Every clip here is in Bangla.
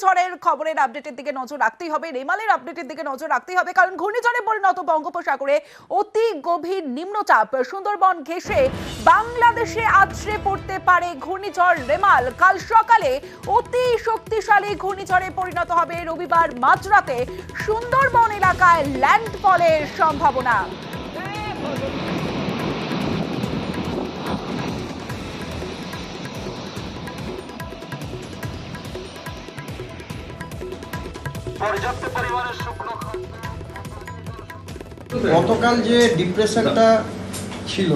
ঘূর্ণিঝড়ের খবরের আপডেটের দিকে নজর রাখতেই হবে, রেমালের আপডেটের দিকে নজর রাখতেই হবে, কারণ ঘূর্ণিঝড়ে পরিণত বঙ্গোপসাগরে অতি গভীর নিম্নচাপ সুন্দরবন ঘেঁষে বাংলাদেশে আছড়ে পড়তে পারে ঘূর্ণিঝড় রেমাল। কাল সকালে অতি শক্তিশালী ঘূর্ণিঝড়ে পরিণত হবে রবিবার মাঝরাতে সুন্দরবন এলাকায় ল্যান্ডফলের সম্ভাবনা। গতকাল যে ডিপ্রেশনটা ছিল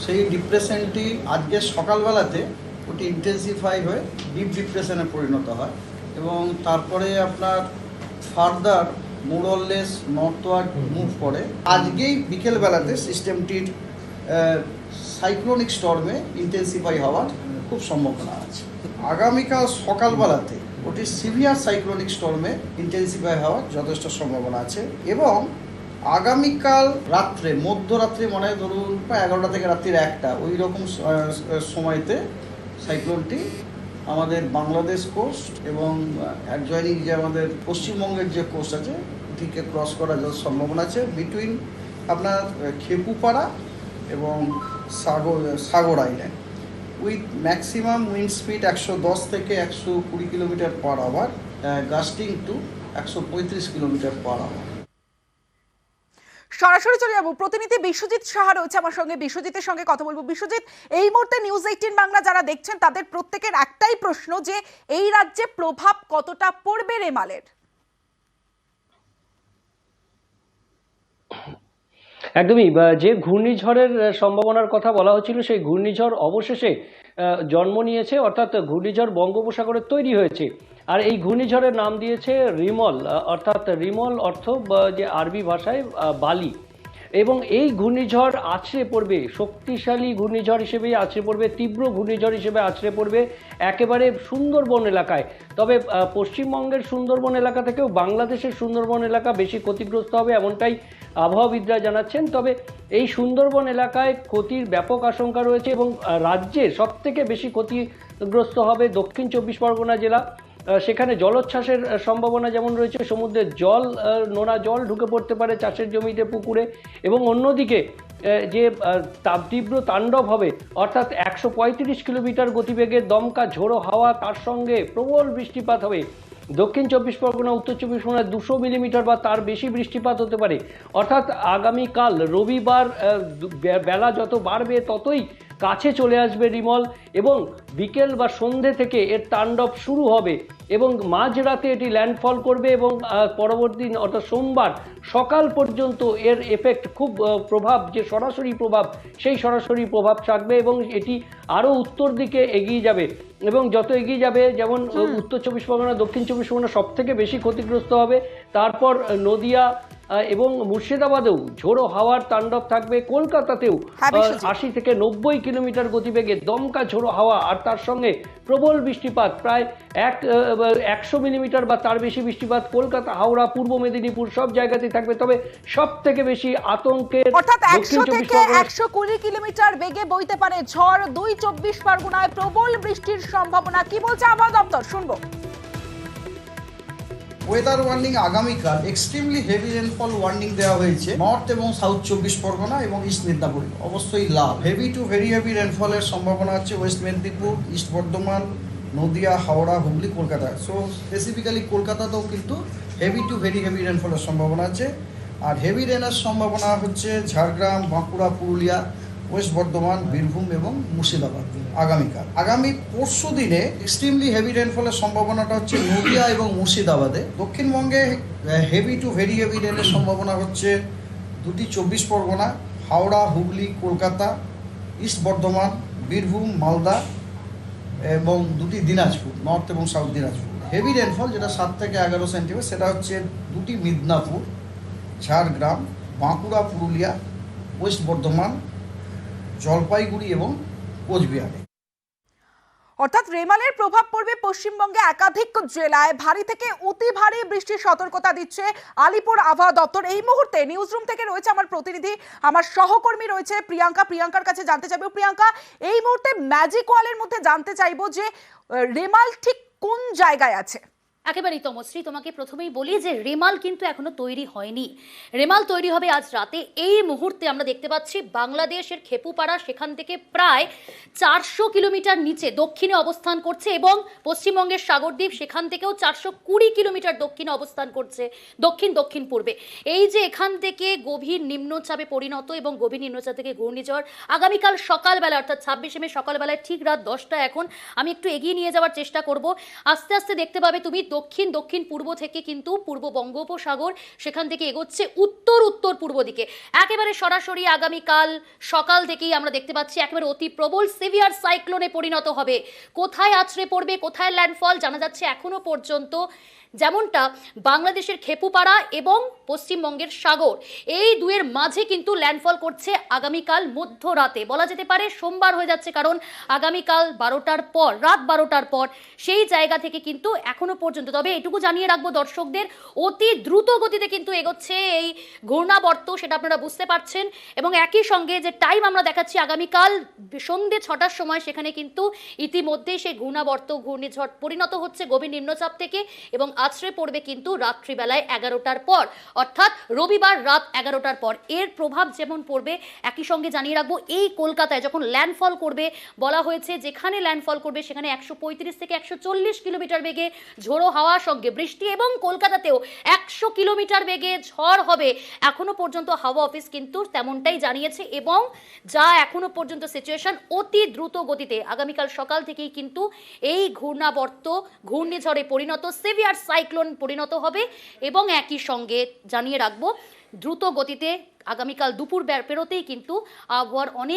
সেই ডিপ্রেশনটি আজকে সকালবেলাতে ওটি ইন্টেন্সিফাই হয়ে ডিপ ডিপ্রেশনে পরিণত হয় এবং তারপরে আপনার ফার্দার মোরলেস নর্থওয়ার্ড মুভ করে। আজকেই বিকেলবেলাতে সিস্টেমটির সাইক্লোনিক স্টর্মে ইন্টেন্সিফাই হওয়ার খুব সম্ভাবনা আছে। আগামীকাল সকালবেলাতে ওটি সিভিয়ার সাইক্লোনিক স্টর্মে ইন্টেন্সিফাই হওয়ার যথেষ্ট সম্ভাবনা আছে এবং আগামীকাল রাত্রে মধ্যরাত্রে মানে ধরুন প্রায় 11টা থেকে রাত্রির 1টা ওই রকম সময়তে সাইক্লোনটি আমাদের বাংলাদেশ কোস্ট এবং অ্যাডজয়নিং যে আমাদের পশ্চিমবঙ্গের যে কোস্ট আছে ওটিকে ক্রস করার সম্ভাবনা আছে বিটুইন আপনার খেপুপাড়া এবং Sagar island with maximum wind speed 110 থেকে 120 kilometre per hour, gusting to 135 kilometre per hour. সরাসরি চলে যাবো, প্রতিনিধি বিশ্বজিৎ সাহা রয়েছে আমার সঙ্গে, বিশ্বজিতের সঙ্গে কথা বলবো। বিশ্বজিৎ, এই মুহূর্তে নিউজ 18 বাংলা যারা দেখছেন তাদের প্রত্যেকের একটাই প্রশ্ন যে এই রাজ্যে প্রভাব কতটা পড়বে রেমালের? একদমই, যে ঘূর্ণিঝড়ের সম্ভাবনার কথা বলা হচ্ছিল সেই ঘূর্ণিঝড় অবশেষে জন্ম নিয়েছে, অর্থাৎ ঘূর্ণিঝড় বঙ্গোপসাগরে তৈরি হয়েছে। আর এই ঘূর্ণিঝড়ের নাম দিয়েছে রিমল, অর্থাৎ রিমল অর্থ যে আরবি ভাষায় বালি। এবং এই ঘূর্ণিঝড় আছড়ে পড়বে, শক্তিশালী ঘূর্ণিঝড় হিসেবে আছড়ে পড়বে, তীব্র ঘূর্ণিঝড় হিসেবে আছড়ে পড়বে একেবারে সুন্দরবন এলাকায়। তবে পশ্চিমবঙ্গের সুন্দরবন এলাকা থেকেও বাংলাদেশের সুন্দরবন এলাকা বেশি ক্ষতিগ্রস্ত হবে এমনটাই আবহাওয়াবিদরা জানাচ্ছেন। তবে এই সুন্দরবন এলাকায় ক্ষতির ব্যাপক আশঙ্কা রয়েছে এবং রাজ্যের সবথেকে বেশি ক্ষতিগ্রস্ত হবে দক্ষিণ 24 পরগনা জেলা। সেখানে জলোচ্ছ্বাসের সম্ভাবনা যেমন রয়েছে, সমুদ্রের জল, নোনা জল ঢুকে পড়তে পারে চাষের জমিতে, পুকুরে। এবং অন্যদিকে যে তীব্র তাণ্ডব হবে, অর্থাৎ 135 কিলোমিটার গতিবেগে দমকা ঝোড়ো হাওয়া, তার সঙ্গে প্রবল বৃষ্টিপাত হবে। দক্ষিণ 24 পরগনা, উত্তর 24 পরগনায় 200 মিলিমিটার বা তার বেশি বৃষ্টিপাত হতে পারে। অর্থাৎ আগামীকাল রবিবার বেলা যত বাড়বে ততই কাছে চলে আসবে রিমল এবং বিকেল বা সন্ধে থেকে এর তাণ্ডব শুরু হবে এবং মাঝরাতে এটি ল্যান্ডফল করবে এবং পরবর্তী অর্থাৎ সোমবার সকাল পর্যন্ত এর এফেক্ট খুব প্রভাব, যে সরাসরি প্রভাব, সেই সরাসরি প্রভাব থাকবে এবং এটি আরও উত্তর দিকে এগিয়ে যাবে। এবং যত এগিয়ে যাবে, যেমন উত্তর 24 পরগনা, দক্ষিণ 24 পরগনা সব থেকে বেশি ক্ষতিগ্রস্ত হবে, তারপর নদিয়া এবং মুর্শিদাবাদেও ঝোড়ো হাওয়ার তাণ্ডব থাকবে। কলকাতাতেও 80 থেকে 90 কিলোমিটার গতিবেগে দমকা ঝোড়ো হাওয়া আর তার সঙ্গে প্রবল বৃষ্টিপাত, প্রায় 100 মিলিমিটার বা তার বেশি বৃষ্টিপাত কলকাতা, হাওড়া, পূর্ব মেদিনীপুর সব জায়গাতেই থাকবে। তবে সব থেকে বেশি আতঙ্কের অর্থাৎ 100 থেকে 120 কিলোমিটার বেগে বইতে পারে ঝড়। 24 পরগনায় প্রবল বৃষ্টির সম্ভাবনা। কি বলছে আবহাওয়া দপ্তর, শুনবো। ওয়েদার ওয়ার্নিং আগামীকাল এক্সট্রিমলি হেভি রেনফল ওয়ার্নিং দেওয়া হয়েছে নর্থ এবং সাউথ 24 পরগনা এবং ইস্ট মেদিনীপুর, অবশ্যই লাভ। হেভি টু ভেরি হেভি রেনফলের সম্ভাবনা আছে West Medinipur, east Bardhaman, Nadia, Howrah, Hooghly, Kolkata. So specifically কলকাতাতেও কিন্তু হেভি টু ভেরি হেভি রেনফলের সম্ভাবনা আছে। আর হেভি রেনের সম্ভাবনা হচ্ছে ঝাড়গ্রাম, বাঁকুড়া, পুরুলিয়া, ওয়েস্ট বর্ধমান, বীরভূম এবং মুর্শিদাবাদ আগামীকাল। আগামী পরশু দিনে এক্সট্রিমলি হেভি রেনফলের সম্ভাবনাটা হচ্ছে নদিয়া এবং মুর্শিদাবাদে। দক্ষিণবঙ্গে হেভি টু ভেরি হেভি রেনের সম্ভাবনা হচ্ছে দুটি 24 পরগনা, হাওড়া, হুগলি, কলকাতা, ইস্ট বর্ধমান, বীরভূম, মালদা এবং দুটি দিনাজপুর, নর্থ এবং সাউথ দিনাজপুর। হেভি রেনফল যেটা 7 থেকে 11 সেন্টিমিটার, সেটা হচ্ছে দুটি মিদনাপুর, ঝাড়গ্রাম, বাঁকুড়া, পুরুলিয়া, ওয়েস্ট বর্ধমান, জলপাইগুড়ি এবং কোচবিহারে। অর্থাৎ রেমালের প্রভাব পড়বে পশ্চিমবঙ্গে একাধিক জেলায়। ভারী থেকে অতি ভারী বৃষ্টির সতর্কতা দিচ্ছে আলিপুর আবহাওয়া দপ্তর। এই মুহূর্তে নিউজ রুম থেকে রয়েছে আমার প্রতিনিধি, আমার সহকর্মী রয়েছে প্রিয়াঙ্কা। প্রিয়াঙ্কার কাছে জানতে চাইবো, প্রিয়াঙ্কা, এই মুহূর্তে ম্যাজিক ওয়ালের মধ্যে জানতে চাইবো যে রেমাল ঠিক কোন জায়গায় আছে? একেবারেই তমশ্রী, তোমাকে প্রথমেই বলি যে রেমাল কিন্তু এখনো তৈরি হয়নি। রেমাল তৈরি হবে আজ রাতে। এই মুহূর্তে আমরা দেখতে পাচ্ছি বাংলাদেশের খেপুপাড়া সেখান থেকে প্রায় 400 কিলোমিটার নিচে দক্ষিণে অবস্থান করছে এবং পশ্চিমবঙ্গের সাগরদ্বীপ সেখান থেকেও 420 কিলোমিটার দক্ষিণে অবস্থান করছে, দক্ষিণ পূর্বে। এই যে এখান থেকে গভীর নিম্নচাপে পরিণত এবং গভীর নিম্নচাপ থেকে ঘূর্ণিঝড় আগামীকাল সকালবেলা অর্থাৎ 26শে মে সকালবেলায় ঠিক রাত 10টা, এখন আমি একটু এগিয়ে নিয়ে যাওয়ার চেষ্টা করব। আস্তে আস্তে দেখতে পাবে তুমি দক্ষিণ পূর্ব থেকে কিন্তু পূর্ব বঙ্গোপসাগর সেখান থেকে এগোচ্ছে উত্তর পূর্ব দিকে। একেবারে সরাসরি আগামীকাল সকাল থেকেই আমরা দেখতে পাচ্ছি একেবারে অতি প্রবল সিভিয়ার সাইক্লোনে পরিণত হবে। কোথায় আছড়ে পড়বে, কোথায় ল্যান্ডফল জানা যাচ্ছে এখনো পর্যন্ত। যেমনটা বাংলাদেশের খেপুপাড়া এবং পশ্চিমবঙ্গের সাগর, এই দুয়ের মাঝে কিন্তু ল্যান্ডফল করছে আগামীকাল মধ্যরাতে, বলা যেতে পারে সোমবার হয়ে যাচ্ছে, কারণ আগামীকাল 12টার পর, রাত 12টার পর সেই জায়গা থেকে কিন্তু এখনো পর্যন্ত। তবে এটুকু জানিয়ে রাখবো দর্শকদের, অতি দ্রুত গতিতে কিন্তু এগোচ্ছে এই ঘূর্ণাবর্ত, সেটা আপনারা বুঝতে পারছেন। এবং একই সঙ্গে যে টাইম আমরা দেখাচ্ছি আগামীকাল সন্ধ্যে 6টার সময়, সেখানে কিন্তু ইতিমধ্যেই সেই ঘূর্ণিঝড় পরিণত হচ্ছে গভীর নিম্নচাপ থেকে এবং আছড়ে পড়বে কিন্তু রাত্রিবেলায় 11টার পর, অর্থাৎ রবিবার রাত 11টার পর। এর প্রভাব যেমন পড়বে, একই সঙ্গে জানিয়ে রাখবো এই কলকাতায় যখন ল্যান্ডফল করবে, বলা হয়েছে যেখানে ল্যান্ডফল করবে সেখানে 135 থেকে 140 কিলোমিটার বেগে ঝোড়ো হাওয়ার সঙ্গে বৃষ্টি এবং কলকাতাতেও 100 কিলোমিটার বেগে ঝড় হবে। এখনো পর্যন্ত হাওয়া অফিস কিন্তু তেমনটাই জানিয়েছে এবং যা এখনো পর্যন্ত সিচুয়েশন, অতি দ্রুত গতিতে আগামীকাল সকাল থেকেই কিন্তু এই ঘূর্ণাবর্ত ঘূর্ণিঝড়ে পরিণত সিভিয়ার সাইক্লোন পরিণত হবে। এবং একই সঙ্গে জানিয়ে রাখবো দ্রুত গতিতে আগামীকাল দুপুর পেরোতেই কিন্তু আবহাওয়ার অনেক